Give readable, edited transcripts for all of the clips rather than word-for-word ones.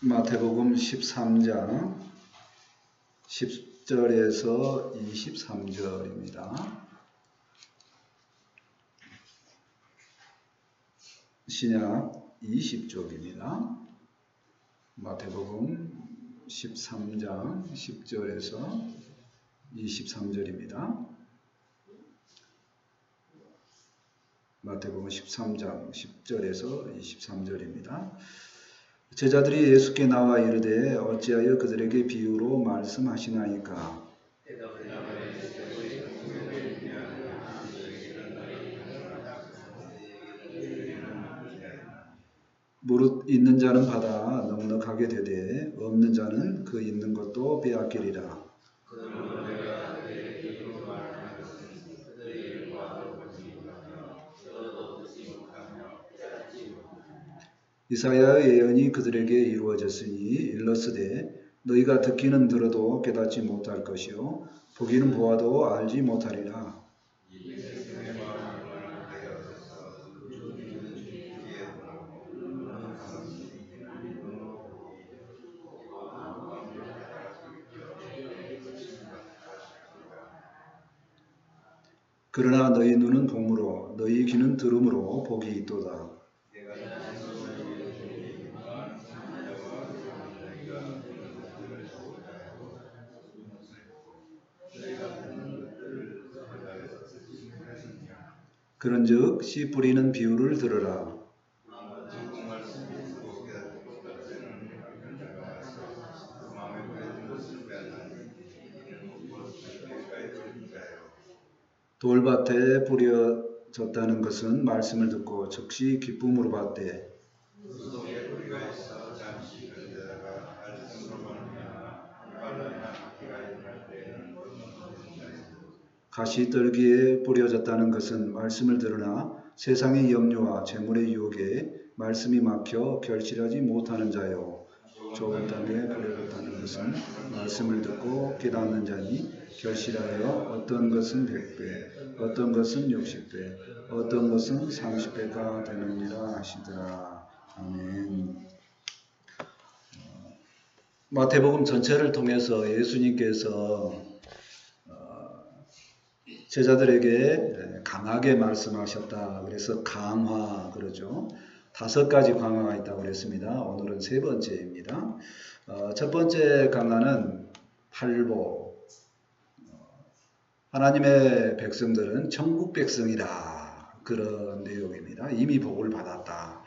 마태복음 13장 10절에서 23절입니다. 신약 20쪽입니다. 마태복음 13장 10절에서 23절입니다. 마태복음 13장 10절에서 23절입니다. 제자들이 예수께 나와 이르되 어찌하여 그들에게 비유로 말씀하시나이까? 무릇 있는 자는 받아 넉넉하게 되되 없는 자는 그 있는 것도 빼앗기리라. 이사야의 예언이 그들에게 이루어졌으니 일렀으되 너희가 듣기는 들어도 깨닫지 못할 것이요 보기는 보아도 알지 못하리라. 그러나 너희 눈은 봄으로 너희 귀는 들음으로 복이 있도다. 그런즉 씨 뿌리는 비유를 들으라. 돌밭에 뿌려졌다는 것은 말씀을 듣고 즉시 기쁨으로 받되 가시떨기에 뿌려졌다는 것은 말씀을 들으나 세상의 염려와 재물의 유혹에 말씀이 막혀 결실하지 못하는 자요. 좁은 땅에 뿌려졌다는 것은 말씀을 듣고 깨닫는 자니 결실하여 어떤 것은 100배, 어떤 것은 60배, 어떤 것은 30배가 되느니라 하시더라. 아멘. 마태복음 전체를 통해서 예수님께서 제자들에게 강하게 말씀하셨다. 그래서 강화 그러죠. 5가지 강화가 있다고 그랬습니다. 오늘은 3번째입니다. 첫 번째 강화는 팔복. 하나님의 백성들은 천국 백성이다. 그런 내용입니다. 이미 복을 받았다.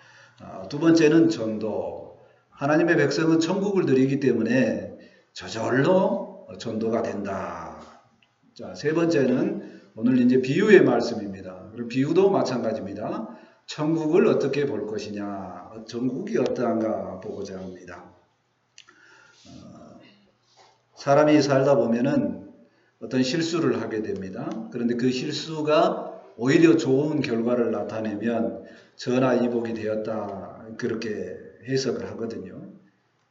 두 번째는 전도. 하나님의 백성은 천국을 누리기 때문에 저절로 전도가 된다. 자, 세 번째는 오늘 이제 비유의 말씀입니다. 비유도 마찬가지입니다. 천국을 어떻게 볼 것이냐, 천국이 어떠한가 보고자 합니다. 사람이 살다 보면은 어떤 실수를 하게 됩니다. 그런데 그 실수가 오히려 좋은 결과를 나타내면 전화이복이 되었다. 그렇게 해석을 하거든요.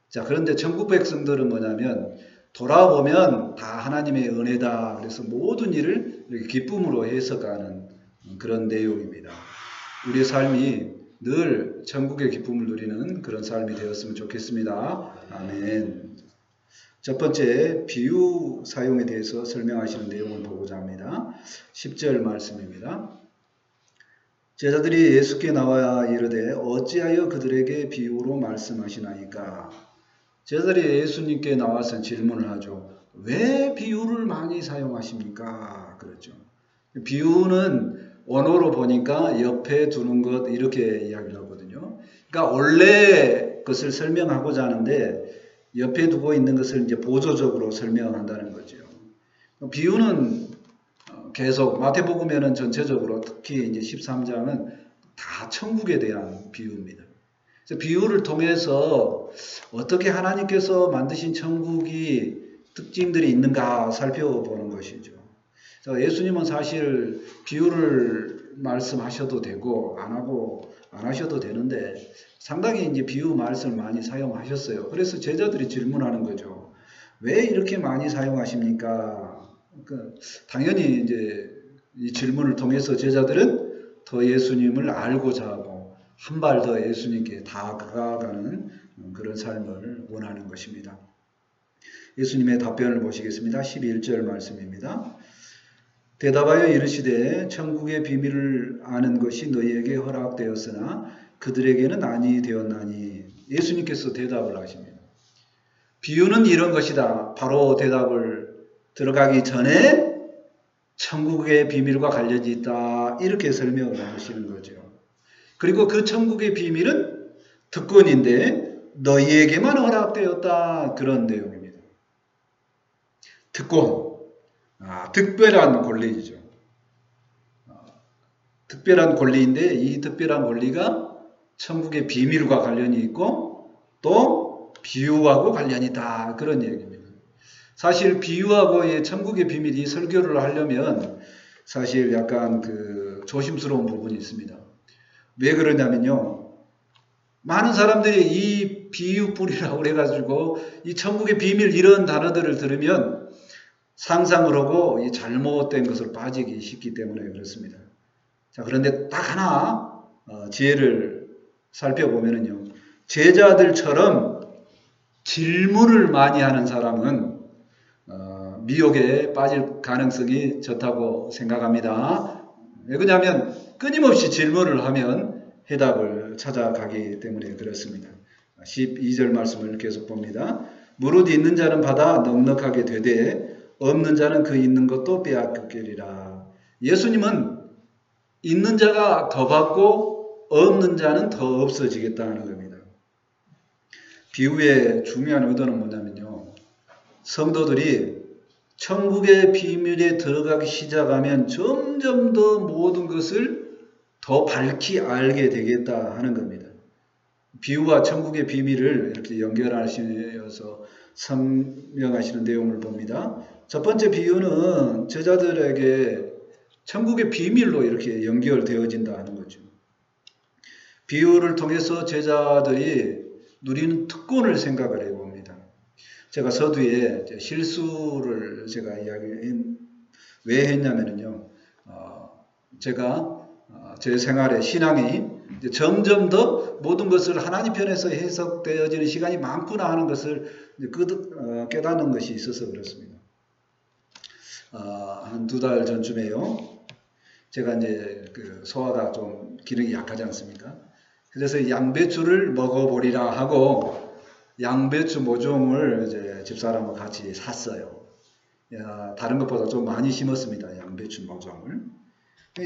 자, 그런데 천국 백성들은 뭐냐면 돌아보면 다 하나님의 은혜다. 그래서 모든 일을 이렇게 기쁨으로 해석하는 그런 내용입니다. 우리의 삶이 늘 천국의 기쁨을 누리는 그런 삶이 되었으면 좋겠습니다. 아멘. 첫 번째 비유 사용에 대해서 설명하시는 내용을 보고자 합니다. 10절 말씀입니다. 제자들이 예수께 나와 이르되 어찌하여 그들에게 비유로 말씀하시나이까? 제자들이 예수님께 나와서 질문을 하죠. 왜 비유를 많이 사용하십니까? 그렇죠. 비유는 원어로 보니까 옆에 두는 것 이렇게 이야기를 하거든요. 그러니까 원래 것을 설명하고자 하는데 옆에 두고 있는 것을 이제 보조적으로 설명한다는 거죠. 비유는 계속 마태복음에는 전체적으로 특히 이제 13장은 다 천국에 대한 비유입니다. 그래서 비유를 통해서 어떻게 하나님께서 만드신 천국이 특징들이 있는가 살펴보는 것이죠. 그래서 예수님은 사실 비유를 말씀하셔도 되고 안 하셔도 되는데 상당히 이제 비유 말씀을 많이 사용하셨어요. 그래서 제자들이 질문하는 거죠. 왜 이렇게 많이 사용하십니까? 당연히 이제 이 질문을 통해서 제자들은 더 예수님을 알고자 하고 한 발 더 예수님께 다가가는 그런 삶을 원하는 것입니다. 예수님의 답변을 보시겠습니다. 11절 말씀입니다. 대답하여 이르시되 천국의 비밀을 아는 것이 너희에게 허락되었으나 그들에게는 아니 되었나니. 예수님께서 대답을 하십니다. 비유는 이런 것이다. 바로 대답을 들어가기 전에 천국의 비밀과 관련이 있다. 이렇게 설명을 하시는 거죠. 그리고 그 천국의 비밀은 특권인데 너희에게만 허락되었다. 그런 내용입니다. 특권. 특별한 권리죠. 특별한 권리인데 이 특별한 권리가 천국의 비밀과 관련이 있고 또 비유하고 관련이 있다. 그런 얘기입니다. 사실 비유하고 천국의 비밀이 설교를 하려면 사실 약간 조심스러운 부분이 있습니다. 왜 그러냐면요. 많은 사람들이 이 비유뿌리라고 그래가지고 이 천국의 비밀 이런 단어들을 들으면 상상을 하고 이 잘못된 것을 빠지기 쉽기 때문에 그렇습니다. 자, 그런데 딱 하나 지혜를 살펴보면요. 제자들처럼 질문을 많이 하는 사람은 미혹에 빠질 가능성이 적다고 생각합니다. 왜 그러냐면 끊임없이 질문을 하면 해답을 찾아가기 때문에 그렇습니다. 12절 말씀을 계속 봅니다. 무릇 있는 자는 받아 넉넉하게 되되 없는 자는 그 있는 것도 빼앗기리라. 예수님은 있는 자가 더 받고 없는 자는 더 없어지겠다는 겁니다. 비유의 중요한 의도는 뭐냐면요. 성도들이 천국의 비밀에 들어가기 시작하면 점점 더 모든 것을 더 밝히 알게 되겠다 하는 겁니다. 비유와 천국의 비밀을 이렇게 연결하시면서 설명하시는 내용을 봅니다. 첫 번째 비유는 제자들에게 천국의 비밀로 이렇게 연결되어진다는 거죠. 비유를 통해서 제자들이 누리는 특권을 생각을 해봅니다. 제가 서두에 실수를 제가 왜 했냐면요. 제가 제 생활의 신앙이 점점 더 모든 것을 하나님 편에서 해석되어지는 시간이 많구나 하는 것을 깨닫는 것이 있어서 그렇습니다. 한 2달 전쯤에요. 제가 이제 소화가 좀 기능이 약하지 않습니까? 그래서 양배추를 먹어보리라 하고 양배추 모종을 이제 집사람과 같이 샀어요. 다른 것보다 좀 많이 심었습니다. 양배추 모종을.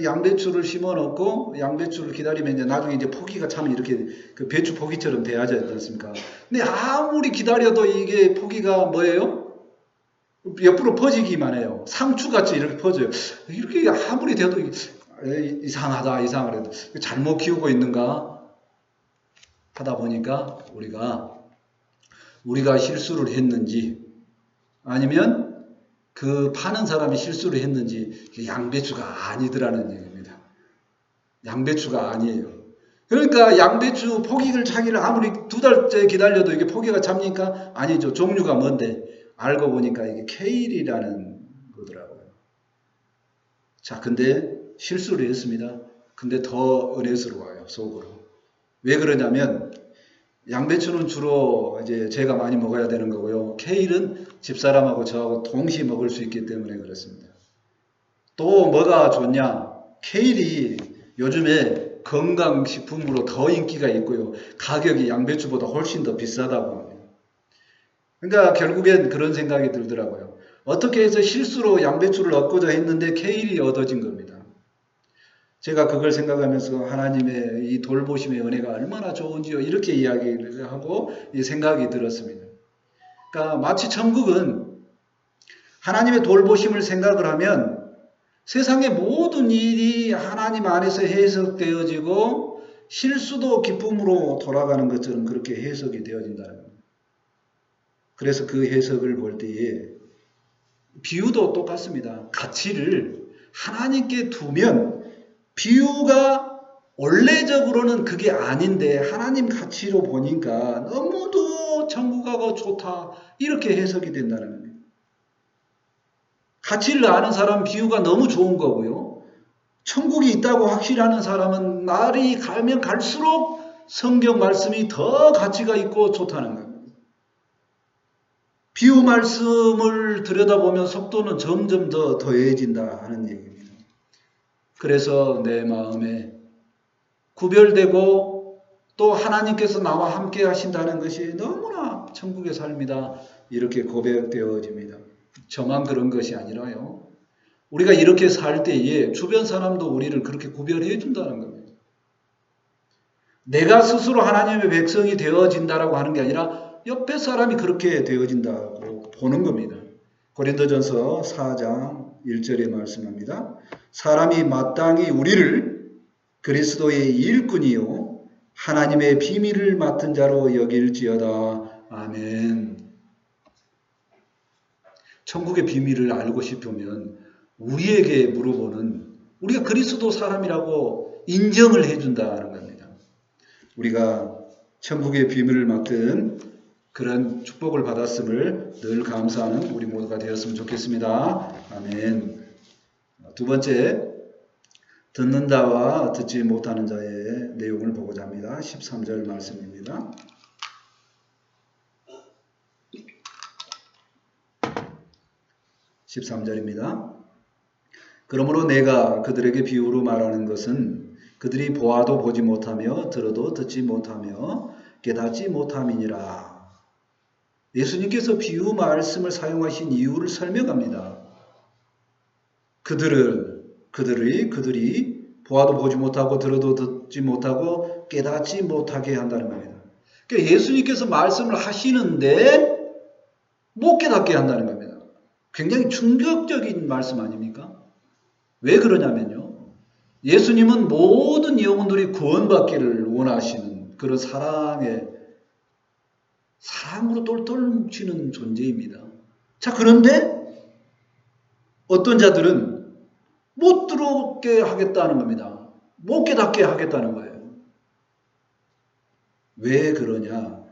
양배추를 심어 놓고 양배추를 기다리면 이제 나중에 이제 포기가 참 이렇게 배추 포기처럼 돼야지 않습니까? 근데 아무리 기다려도 이게 포기가 뭐예요? 옆으로 퍼지기만 해요. 상추같이 이렇게 퍼져요. 이렇게 아무리 돼도 이상하다. 잘못 키우고 있는가 하다 보니까 우리가 실수를 했는지 아니면 그 파는 사람이 실수를 했는지 양배추가 아니더라는 얘기입니다. 양배추가 아니에요. 그러니까 양배추 포기를 차기를 아무리 2달째 기다려도 이게 포기가 잡니까? 아니죠. 종류가 뭔데? 알고 보니까 이게 케일이라는 거더라고요. 자, 근데 실수를 했습니다. 근데 더 은혜스러워요, 속으로. 왜 그러냐면 양배추는 주로 이제 제가 많이 먹어야 되는 거고요. 케일은 집사람하고 저하고 동시에 먹을 수 있기 때문에 그렇습니다. 또 뭐가 좋냐? 케일이 요즘에 건강식품으로 더 인기가 있고요. 가격이 양배추보다 훨씬 더 비싸다고 합니다. 그러니까 결국엔 그런 생각이 들더라고요. 어떻게 해서 실수로 양배추를 얻고자 했는데 케일이 얻어진 겁니다. 제가 그걸 생각하면서 하나님의 이 돌보심의 은혜가 얼마나 좋은지요. 이렇게 이야기를 하고 이 생각이 들었습니다. 그러니까 마치 천국은 하나님의 돌보심을 생각을 하면 세상의 모든 일이 하나님 안에서 해석되어지고 실수도 기쁨으로 돌아가는 것처럼 그렇게 해석이 되어진다는 겁니다. 그래서 그 해석을 볼 때에 비유도 똑같습니다. 가치를 하나님께 두면 비유가 원래적으로는 그게 아닌데 하나님 가치로 보니까 너무도 천국하고 좋다 이렇게 해석이 된다는 겁니다. 가치를 아는 사람 비유가 너무 좋은 거고요. 천국이 있다고 확실하는 사람은 날이 가면 갈수록 성경 말씀이 더 가치가 있고 좋다는 겁니다. 비유 말씀을 들여다보면 속도는 점점 더 더해진다 하는 얘기입니다. 그래서 내 마음에 구별되고 또 하나님께서 나와 함께 하신다는 것이 너무나 천국의 삶이다 이렇게 고백되어집니다. 저만 그런 것이 아니라요. 우리가 이렇게 살 때에 주변 사람도 우리를 그렇게 구별해 준다는 겁니다. 내가 스스로 하나님의 백성이 되어진다라고 하는 게 아니라 옆에 사람이 그렇게 되어진다고 보는 겁니다. 고린도전서 4장 1절에 말씀합니다. 사람이 마땅히 우리를 그리스도의 일꾼이요 하나님의 비밀을 맡은 자로 여길지어다. 아멘. 천국의 비밀을 알고 싶으면 우리에게 물어보는 우리가 그리스도 사람이라고 인정을 해준다는 겁니다. 우리가 천국의 비밀을 맡은 그런 축복을 받았음을 늘 감사하는 우리 모두가 되었으면 좋겠습니다. 아멘. 두 번째, 듣는다와 듣지 못하는 자의 내용을 보고자 합니다. 13절 말씀입니다. 13절입니다. 그러므로 내가 그들에게 비유로 말하는 것은 그들이 보아도 보지 못하며 들어도 듣지 못하며 깨닫지 못함이니라. 예수님께서 비유 말씀을 사용하신 이유를 설명합니다. 그들이 보아도 보지 못하고 들어도 듣지 못하고 깨닫지 못하게 한다는 겁니다. 그러니까 예수님께서 말씀을 하시는데 못 깨닫게 한다는 겁니다. 굉장히 충격적인 말씀 아닙니까? 왜 그러냐면요. 예수님은 모든 영혼들이 구원받기를 원하시는 그런 사랑으로 똘똘 뭉치는 존재입니다. 자, 그런데 어떤 자들은 못 들어오게 하겠다는 겁니다. 못 깨닫게 하겠다는 거예요. 왜 그러냐?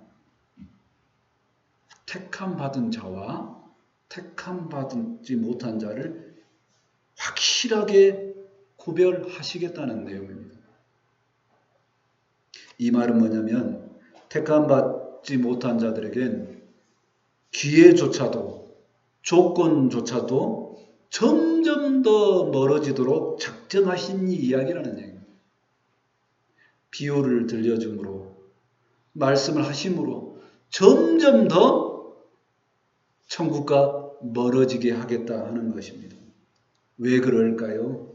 택함 받은 자와 택함 받지 못한 자를 확실하게 구별하시겠다는 내용입니다. 이 말은 뭐냐면 택함 받지 못한 자들에겐 기회조차도 조건조차도 점점 더 멀어지도록 작정하신 이야기라는 얘기입니다. 비유를 들려줌으로 말씀을 하심으로 점점 더 천국과 멀어지게 하겠다 하는 것입니다. 왜 그럴까요?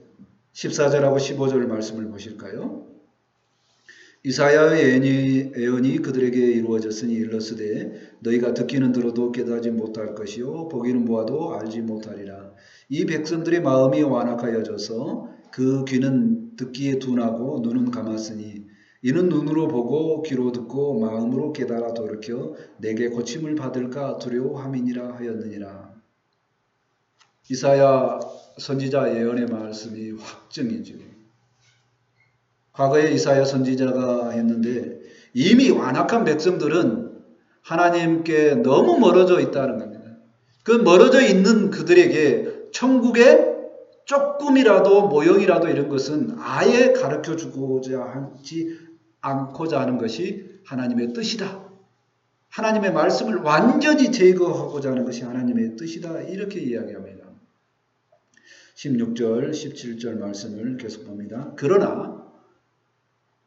14절하고 15절 말씀을 보실까요? 이사야의 예언이 그들에게 이루어졌으니 일렀으되 너희가 듣기는 들어도 깨닫지 못할 것이요 보기는 보아도 알지 못하리라. 이 백성들의 마음이 완악하여져서 그 귀는 듣기에 둔하고 눈은 감았으니 이는 눈으로 보고 귀로 듣고 마음으로 깨달아 돌이켜 내게 고침을 받을까 두려워함이니라 하였느니라. 이사야 선지자 예언의 말씀이 확정이죠. 과거에 이사야 선지자가 했는데 이미 완악한 백성들은 하나님께 너무 멀어져 있다는 겁니다. 그 멀어져 있는 그들에게 천국의 조금이라도 모형이라도 이런 것은 아예 가르쳐주고자 하지 않고자 하는 것이 하나님의 뜻이다. 하나님의 말씀을 완전히 제거하고자 하는 것이 하나님의 뜻이다. 이렇게 이야기합니다. 16절, 17절 말씀을 계속 봅니다. 그러나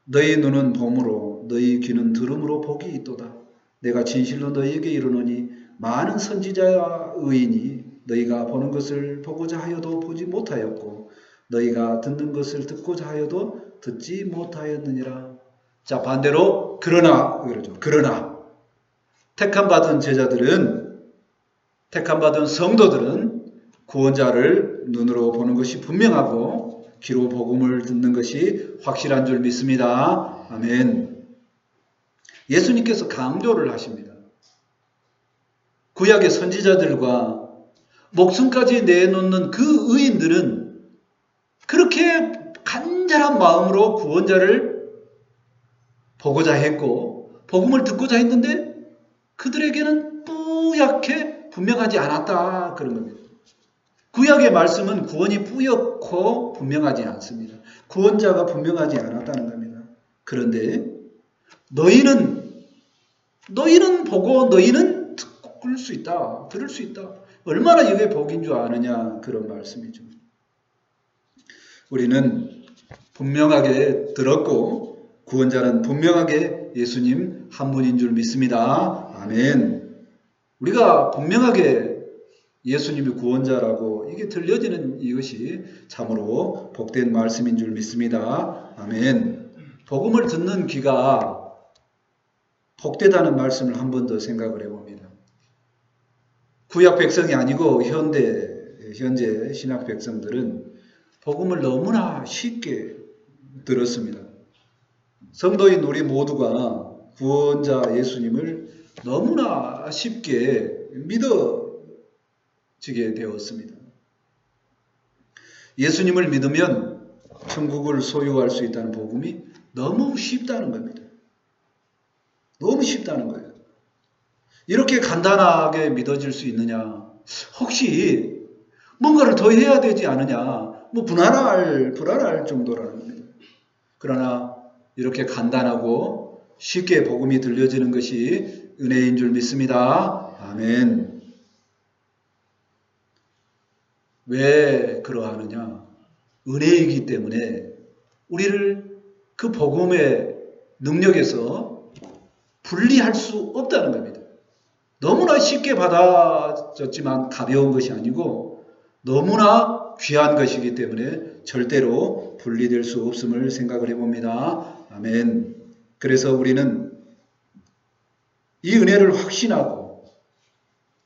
너희 눈은 봄으로 너희 귀는 들음으로 복이 있도다. 내가 진실로 너희에게 이르노니 많은 선지자와 의인이 너희가 보는 것을 보고자 하여도 보지 못하였고 너희가 듣는 것을 듣고자 하여도 듣지 못하였느니라. 자, 반대로 그러나 그러죠. 그러나 택함받은 제자들은 택함받은 성도들은 구원자를 눈으로 보는 것이 분명하고 귀로 복음을 듣는 것이 확실한 줄 믿습니다. 아멘. 예수님께서 강조를 하십니다. 구약의 선지자들과 목숨까지 내놓는 그 의인들은 그렇게 간절한 마음으로 구원자를 보고자 했고 복음을 듣고자 했는데 그들에게는 뿌옇게 분명하지 않았다 그런 겁니다. 구약의 말씀은 구원이 뿌옇고 분명하지 않습니다. 구원자가 분명하지 않았다는 겁니다. 그런데 너희는 보고 너희는 듣고 그럴 수 있다. 들을 수 있다. 얼마나 이게 복인 줄 아느냐 그런 말씀이죠. 우리는 분명하게 들었고 구원자는 분명하게 예수님 한 분인 줄 믿습니다. 아멘. 우리가 분명하게 예수님이 구원자라고 이게 들려지는 이것이 참으로 복된 말씀인 줄 믿습니다. 아멘. 복음을 듣는 귀가 복되다는 말씀을 한 번 더 생각을 해봅니다. 구약 백성이 아니고 현재 신약 백성들은 복음을 너무나 쉽게 들었습니다. 성도인 우리 모두가 구원자 예수님을 너무나 쉽게 믿어지게 되었습니다. 예수님을 믿으면 천국을 소유할 수 있다는 복음이 너무 쉽다는 겁니다. 너무 쉽다는 거예요. 이렇게 간단하게 믿어질 수 있느냐? 혹시 뭔가를 더 해야 되지 않느냐? 불안할 정도라는 겁니다. 그러나 이렇게 간단하고 쉽게 복음이 들려지는 것이 은혜인 줄 믿습니다. 아멘. 왜 그러하느냐? 은혜이기 때문에 우리를 그 복음의 능력에서 분리할 수 없다는 겁니다. 너무나 쉽게 받아졌지만 가벼운 것이 아니고 너무나 귀한 것이기 때문에 절대로 분리될 수 없음을 생각을 해봅니다. 아멘. 그래서 우리는 이 은혜를 확신하고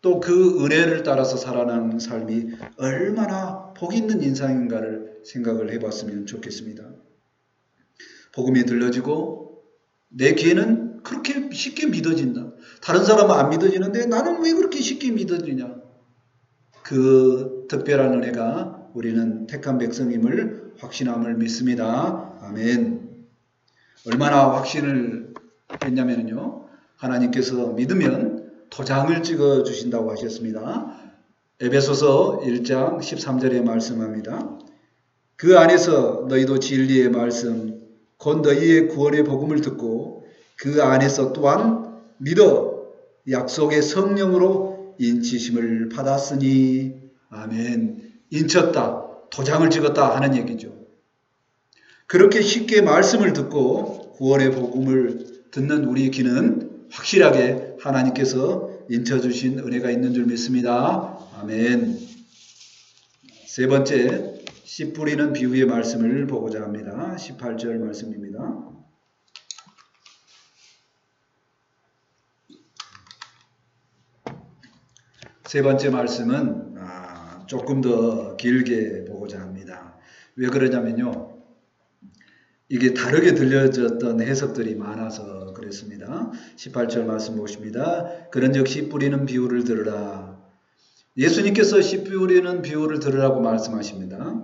또 그 은혜를 따라서 살아가는 삶이 얼마나 복 있는 인생인가를 생각을 해봤으면 좋겠습니다. 복음이 들려지고 내 귀에는 그렇게 쉽게 믿어진다. 다른 사람은 안 믿어지는데 나는 왜 그렇게 쉽게 믿어지냐. 그 특별한 은혜가 우리는 택한 백성임을 확신함을 믿습니다. 아멘. 얼마나 확신을 했냐면요. 하나님께서 믿으면 도장을 찍어 주신다고 하셨습니다. 에베소서 1장 13절에 말씀합니다. 그 안에서 너희도 진리의 말씀 곧 너희의 구원의 복음을 듣고 그 안에서 또한 믿어 약속의 성령으로 인치심을 받았으니 아멘. 인쳤다. 도장을 찍었다 하는 얘기죠. 그렇게 쉽게 말씀을 듣고 구원의 복음을 듣는 우리 귀는 확실하게 하나님께서 인쳐주신 은혜가 있는 줄 믿습니다. 아멘. 세 번째, 씨 뿌리는 비유의 말씀을 보고자 합니다. 18절 말씀입니다. 세 번째 말씀은 조금 더 길게 보고자 합니다. 왜 그러냐면요. 이게 다르게 들려졌던 해석들이 많아서 그랬습니다. 18절 말씀 보십니다. 그런즉 씨 뿌리는 비유를 들으라. 예수님께서 씨 뿌리는 비유를 들으라고 말씀하십니다.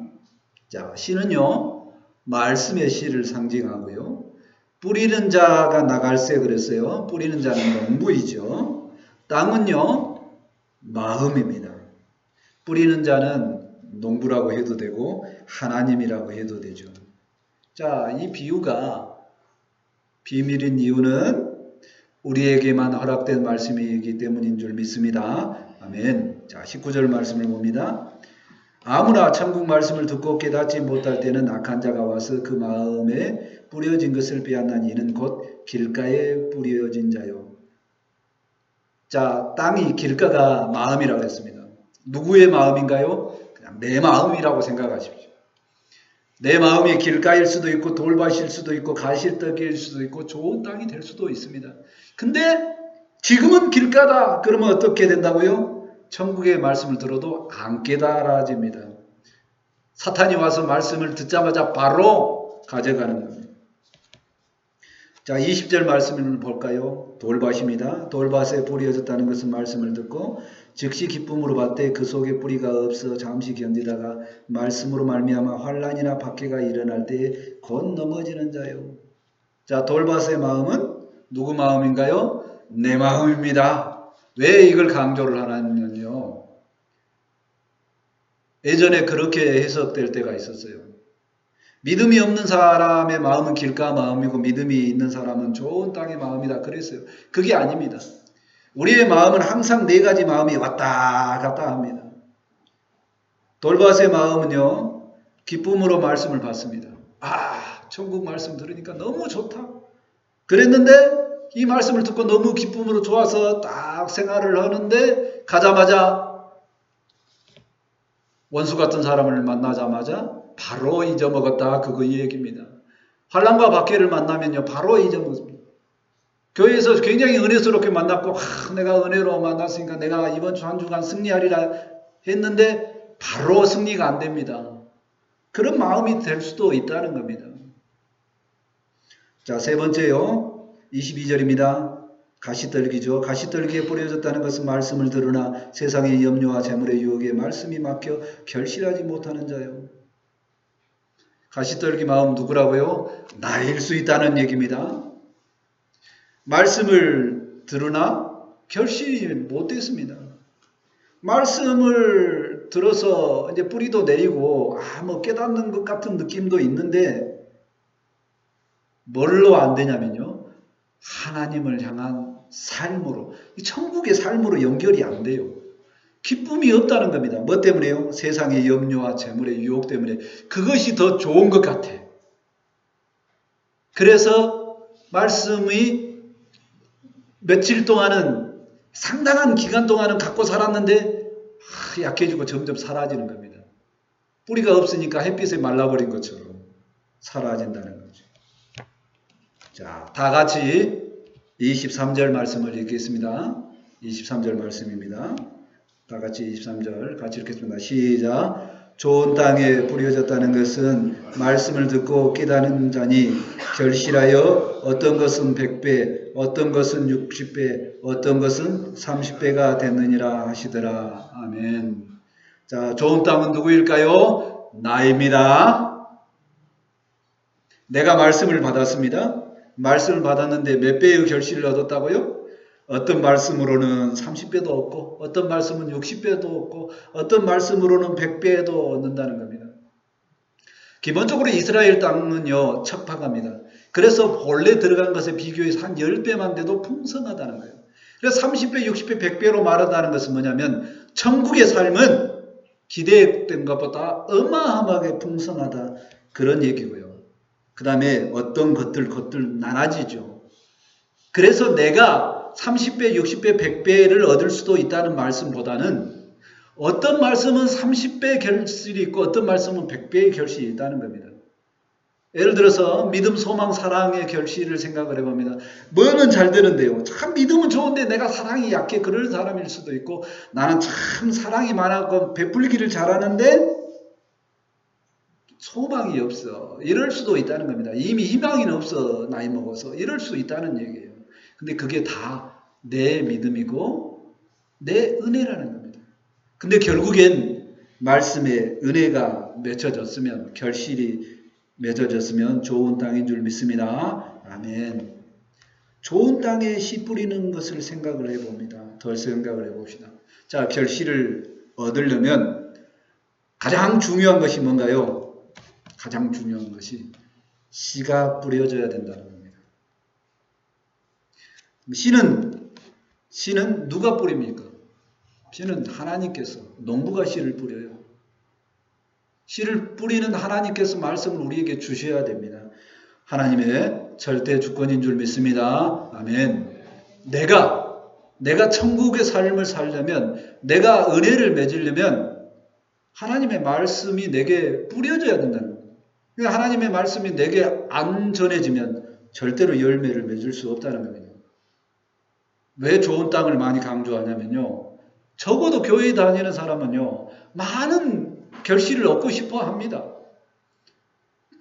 자, 씨는요. 말씀의 씨를 상징하고요. 뿌리는 자가 나갈새 그랬어요. 뿌리는 자는 농부이죠. 땅은요. 마음입니다. 뿌리는 자는 농부라고 해도 되고 하나님이라고 해도 되죠. 자, 이 비유가 비밀인 이유는 우리에게만 허락된 말씀이기 때문인 줄 믿습니다. 아멘. 자, 19절 말씀을 봅니다. 아무나 천국 말씀을 듣고 깨닫지 못할 때는 악한 자가 와서 그 마음에 뿌려진 것을 빼앗나니 이는 곧 길가에 뿌려진 자요. 자, 땅이 길가가 마음이라고 했습니다. 누구의 마음인가요? 그냥 내 마음이라고 생각하십시오. 내 마음이 길가일 수도 있고 돌밭일 수도 있고 가시떡일 수도 있고 좋은 땅이 될 수도 있습니다. 근데 지금은 길가다. 그러면 어떻게 된다고요? 천국의 말씀을 들어도 안 깨달아집니다. 사탄이 와서 말씀을 듣자마자 바로 가져가는 겁니다. 자, 20절 말씀을 볼까요? 돌밭입니다. 돌밭에 뿌려졌다는 것은 말씀을 듣고 즉시 기쁨으로 받되 그 속에 뿌리가 없어 잠시 견디다가 말씀으로 말미암아 환난이나 박해가 일어날 때에 곧 넘어지는 자요. 자, 돌밭의 마음은 누구 마음인가요? 내 마음입니다. 왜 이걸 강조를 하냐면요. 예전에 그렇게 해석될 때가 있었어요. 믿음이 없는 사람의 마음은 길가 마음이고 믿음이 있는 사람은 좋은 땅의 마음이다 그랬어요. 그게 아닙니다. 우리의 마음은 항상 네 가지 마음이 왔다 갔다 합니다. 돌밭의 마음은요, 기쁨으로 말씀을 받습니다. 아, 천국 말씀 들으니까 너무 좋다. 그랬는데 이 말씀을 듣고 너무 기쁨으로 좋아서 딱 생활을 하는데 가자마자 원수 같은 사람을 만나자마자 바로 잊어먹었다. 그거 이 얘기입니다. 환난과 박해를 만나면요, 바로 잊어먹습니다. 교회에서 굉장히 은혜스럽게 만났고, 내가 은혜로 만났으니까 내가 이번 주 한 주간 승리하리라 했는데 바로 승리가 안 됩니다. 그런 마음이 될 수도 있다는 겁니다. 자, 세 번째요. 22절입니다. 가시떨기죠. 가시떨기에 뿌려졌다는 것은 말씀을 들으나 세상의 염려와 재물의 유혹에 말씀이 막혀 결실하지 못하는 자요. 가시떨기 마음 누구라고요? 나일 수 있다는 얘기입니다. 말씀을 들으나 결실이 못됐습니다. 말씀을 들어서 이제 뿌리도 내리고 뭐 깨닫는 것 같은 느낌도 있는데 뭘로 안 되냐면요, 하나님을 향한 삶으로, 천국의 삶으로 연결이 안 돼요. 기쁨이 없다는 겁니다. 뭐 때문에요? 세상의 염려와 재물의 유혹 때문에. 그것이 더 좋은 것 같아. 그래서 말씀이 며칠 동안은, 상당한 기간 동안은 갖고 살았는데 약해지고 점점 사라지는 겁니다. 뿌리가 없으니까 햇빛에 말라버린 것처럼 사라진다는 거죠. 자, 다 같이 23절 말씀을 읽겠습니다. 23절 말씀입니다. 다 같이 23절 같이 읽겠습니다. 시작. 좋은 땅에 뿌려졌다는 것은 말씀을 듣고 깨닫는 자니 결실하여 어떤 것은 100배, 어떤 것은 60배, 어떤 것은 30배가 됐느니라 하시더라. 아멘. 자, 좋은 땅은 누구일까요? 나입니다. 내가 말씀을 받았습니다. 말씀을 받았는데 몇 배의 결실을 얻었다고요? 어떤 말씀으로는 30배도 얻고, 어떤 말씀은 60배도 얻고, 어떤 말씀으로는 100배도 얻는다는 겁니다. 기본적으로 이스라엘 땅은요, 척박합니다. 그래서 본래 들어간 것에 비교해서 한 10배만 돼도 풍성하다는 거예요. 그래서 30배, 60배, 100배로 말한다는 것은 뭐냐면 천국의 삶은 기대했던 것보다 어마어마하게 풍성하다, 그런 얘기고요. 그 다음에 어떤 것들 나눠지죠. 그래서 내가 30배, 60배, 100배를 얻을 수도 있다는 말씀보다는 어떤 말씀은 30배 결실이 있고 어떤 말씀은 100배의 결실이 있다는 겁니다. 예를 들어서 믿음, 소망, 사랑의 결실을 생각을 해봅니다. 뭐는 잘 되는데요. 참 믿음은 좋은데 내가 사랑이 약해, 그럴 사람일 수도 있고, 나는 참 사랑이 많아서 베풀기를 잘하는데 소망이 없어, 이럴 수도 있다는 겁니다. 이미 희망이 없어, 나이 먹어서. 이럴 수 있다는 얘기예요. 근데 그게 다 내 믿음이고 내 은혜라는 겁니다. 근데 결국엔 말씀에 은혜가 맺혀졌으면, 결실이 맺어졌으면 좋은 땅인 줄 믿습니다. 아멘. 좋은 땅에 씨 뿌리는 것을 생각을 해봅니다. 더 생각을 해봅시다. 자, 결실을 얻으려면 가장 중요한 것이 뭔가요? 가장 중요한 것이 씨가 뿌려져야 된다는 겁니다. 씨는 누가 뿌립니까? 씨는 하나님께서, 농부가 씨를 뿌려요. 씨를 뿌리는 하나님께서 말씀을 우리에게 주셔야 됩니다. 하나님의 절대 주권인 줄 믿습니다. 아멘. 내가 천국의 삶을 살려면, 내가 은혜를 맺으려면 하나님의 말씀이 내게 뿌려져야 된다는 거예요. 그러니까 하나님의 말씀이 내게 안 전해지면 절대로 열매를 맺을 수 없다는 겁니다. 왜 좋은 땅을 많이 강조하냐면요, 적어도 교회 다니는 사람은요, 많은 결실을 얻고 싶어 합니다.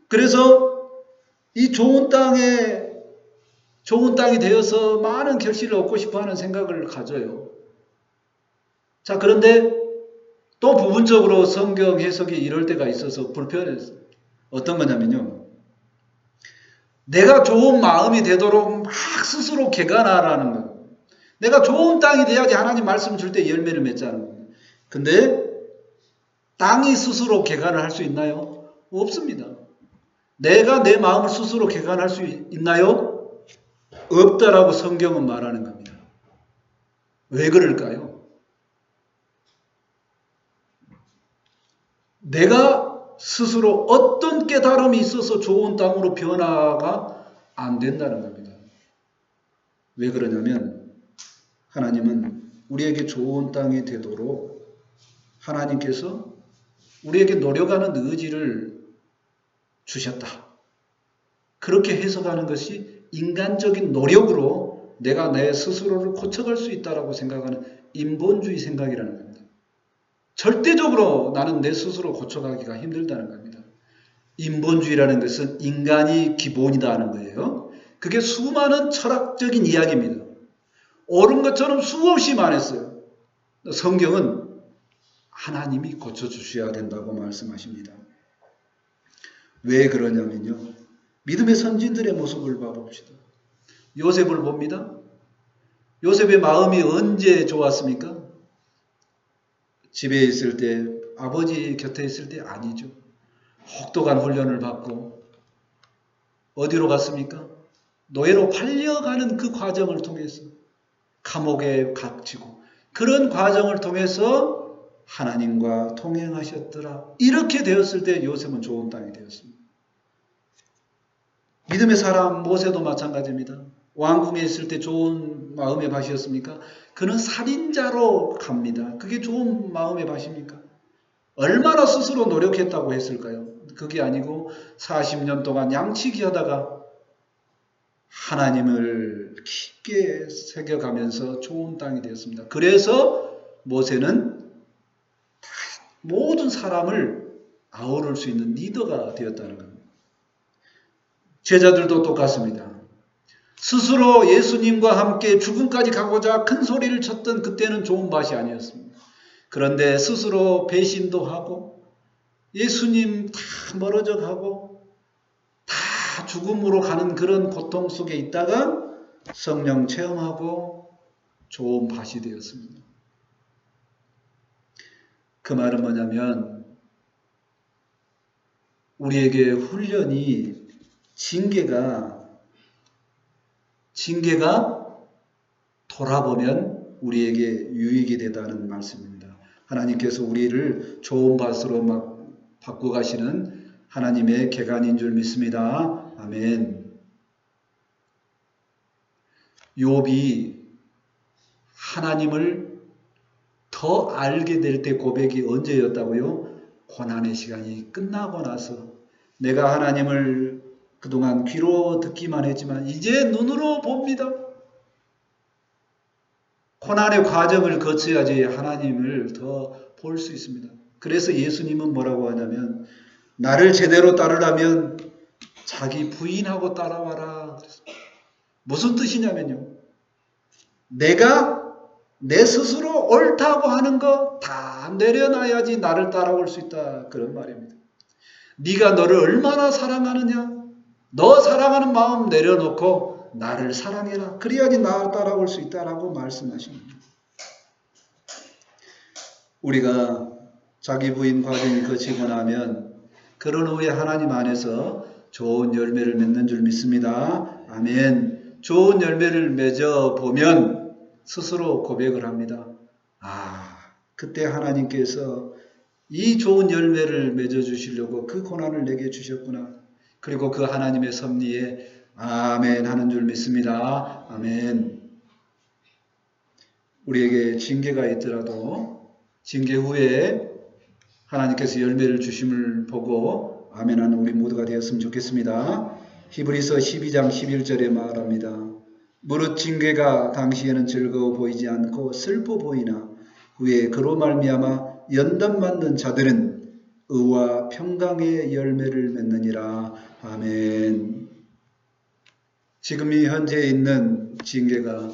그래서 이 좋은 땅이 되어서 많은 결실을 얻고 싶어 하는 생각을 가져요. 자, 그런데 또 부분적으로 성경 해석이 이럴 때가 있어서 불편해서, 어떤 거냐면요, 내가 좋은 마음이 되도록 막 스스로 개간하라는 거예요. 내가 좋은 땅이 돼야지 하나님 말씀 줄 때 열매를 맺자는 거예요. 근데 땅이 스스로 개간을 할 수 있나요? 없습니다. 내가 내 마음을 스스로 개간할 수 있나요? 없다라고 성경은 말하는 겁니다. 왜 그럴까요? 내가 스스로 어떤 깨달음이 있어서 좋은 땅으로 변화가 안 된다는 겁니다. 왜 그러냐면 하나님은 우리에게 좋은 땅이 되도록 하나님께서 우리에게 노력하는 의지를 주셨다. 그렇게 해석하는 것이 인간적인 노력으로 내가 내 스스로를 고쳐갈 수 있다고 생각하는 인본주의 생각이라는 겁니다. 절대적으로 나는 내 스스로 고쳐가기가 힘들다는 겁니다. 인본주의라는 것은 인간이 기본이다 하는 거예요. 그게 수많은 철학적인 이야기입니다. 옳은 것처럼 수없이 말했어요. 성경은 하나님이 고쳐주셔야 된다고 말씀하십니다. 왜 그러냐면요. 믿음의 선진들의 모습을 봐봅시다. 요셉을 봅니다. 요셉의 마음이 언제 좋았습니까? 집에 있을 때, 아버지 곁에 있을 때 아니죠. 혹독한 훈련을 받고 어디로 갔습니까? 노예로 팔려가는 그 과정을 통해서 감옥에 갇히고 그런 과정을 통해서 하나님과 동행하셨더라. 이렇게 되었을 때 요셉은 좋은 땅이 되었습니다. 믿음의 사람 모세도 마찬가지입니다. 왕궁에 있을 때 좋은 마음의 밭이었습니까? 그는 살인자로 갑니다. 그게 좋은 마음의 밭입니까? 얼마나 스스로 노력했다고 했을까요? 그게 아니고 40년 동안 양치기 하다가 하나님을 깊게 새겨가면서 좋은 땅이 되었습니다. 그래서 모세는 모든 사람을 아우를 수 있는 리더가 되었다는 겁니다. 제자들도 똑같습니다. 스스로 예수님과 함께 죽음까지 가고자 큰 소리를 쳤던 그때는 좋은 밭이 아니었습니다. 그런데 스스로 배신도 하고 예수님 다 멀어져 가고 다 죽음으로 가는 그런 고통 속에 있다가 성령 체험하고 좋은 밭이 되었습니다. 그 말은 뭐냐면 우리에게 훈련이 징계가 돌아보면 우리에게 유익이 되다는 말씀입니다. 하나님께서 우리를 좋은 밭으로 막 바꿔가시는 하나님의 계간인 줄 믿습니다. 아멘. 욥이 하나님을 더 알게 될 때 고백이 언제였다고요? 고난의 시간이 끝나고 나서 내가 하나님을 그동안 귀로 듣기만 했지만 이제 눈으로 봅니다. 고난의 과정을 거쳐야지 하나님을 더 볼 수 있습니다. 그래서 예수님은 뭐라고 하냐면 나를 제대로 따르려면 자기 부인하고 따라와라. 무슨 뜻이냐면요. 내가 내 스스로 옳다고 하는 거 다 내려놔야지 나를 따라올 수 있다. 그런 말입니다. 네가 너를 얼마나 사랑하느냐. 너 사랑하는 마음 내려놓고 나를 사랑해라. 그래야지 나 따라올 수 있다라고 말씀하십니다. 우리가 자기 부인 과정이 거치고 나면 그런 후에 하나님 안에서 좋은 열매를 맺는 줄 믿습니다. 아멘. 좋은 열매를 맺어 보면 스스로 고백을 합니다. 그때 하나님께서 이 좋은 열매를 맺어 주시려고 그 고난을 내게 주셨구나. 그리고 그 하나님의 섭리에 아멘 하는 줄 믿습니다. 아멘. 우리에게 징계가 있더라도 징계 후에 하나님께서 열매를 주심을 보고 아멘 하는 우리 모두가 되었으면 좋겠습니다. 히브리서 12장 11절에 말합니다. 무릇 징계가 당시에는 즐거워 보이지 않고 슬퍼 보이나 후에 그로 말미암아 연단받는 자들은 의와 평강의 열매를 맺느니라. 아멘. 지금 이 현재 있는 징계가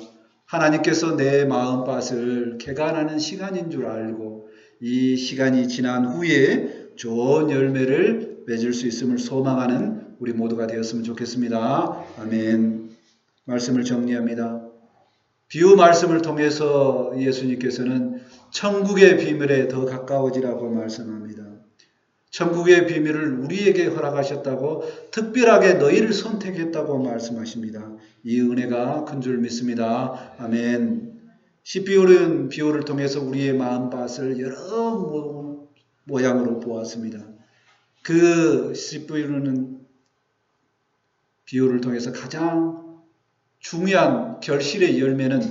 하나님께서 내 마음밭을 개간하는 시간인 줄 알고 이 시간이 지난 후에 좋은 열매를 맺을 수 있음을 소망하는 우리 모두가 되었으면 좋겠습니다. 아멘. 말씀을 정리합니다. 비유 말씀을 통해서 예수님께서는 천국의 비밀에 더 가까워지라고 말씀합니다. 천국의 비밀을 우리에게 허락하셨다고, 특별하게 너희를 선택했다고 말씀하십니다. 이 은혜가 큰 줄 믿습니다. 아멘. 시비오는 비유를 통해서 우리의 마음밭을 여러 모양으로 보았습니다. 그 시비오는 비유를 통해서 가장 중요한 결실의 열매는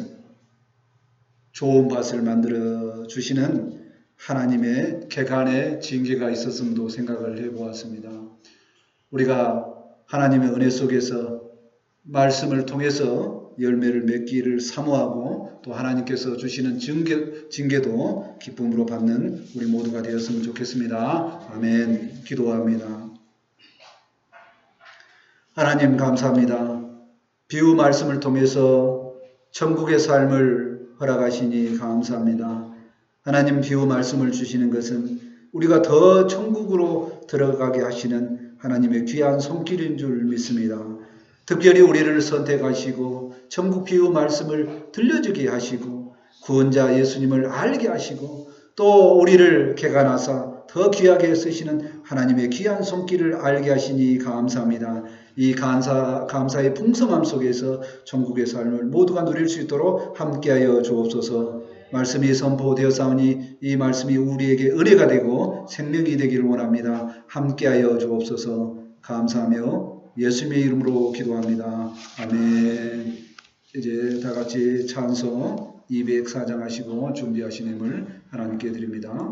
좋은 밭을 만들어 주시는 하나님의 객관의 징계가 있었음도 생각을 해보았습니다. 우리가 하나님의 은혜 속에서 말씀을 통해서 열매를 맺기를 사모하고, 또 하나님께서 주시는 징계도 기쁨으로 받는 우리 모두가 되었으면 좋겠습니다. 아멘. 기도합니다. 하나님 감사합니다. 비유 말씀을 통해서 천국의 삶을 허락하시니 감사합니다. 하나님, 비유 말씀을 주시는 것은 우리가 더 천국으로 들어가게 하시는 하나님의 귀한 손길인 줄 믿습니다. 특별히 우리를 선택하시고 천국 비유 말씀을 들려주게 하시고 구원자 예수님을 알게 하시고, 또 우리를 개간하사 더 귀하게 쓰시는 하나님의 귀한 손길을 알게 하시니 감사합니다. 이 감사의 풍성함 속에서 천국의 삶을 모두가 누릴 수 있도록 함께하여 주옵소서. 말씀이 선포되었사오니 이 말씀이 우리에게 은혜가 되고 생명이 되기를 원합니다. 함께하여 주옵소서. 감사하며 예수님의 이름으로 기도합니다. 아멘. 이제 다 같이 찬송 204장 하시고 준비하신 힘을 하나님께 드립니다.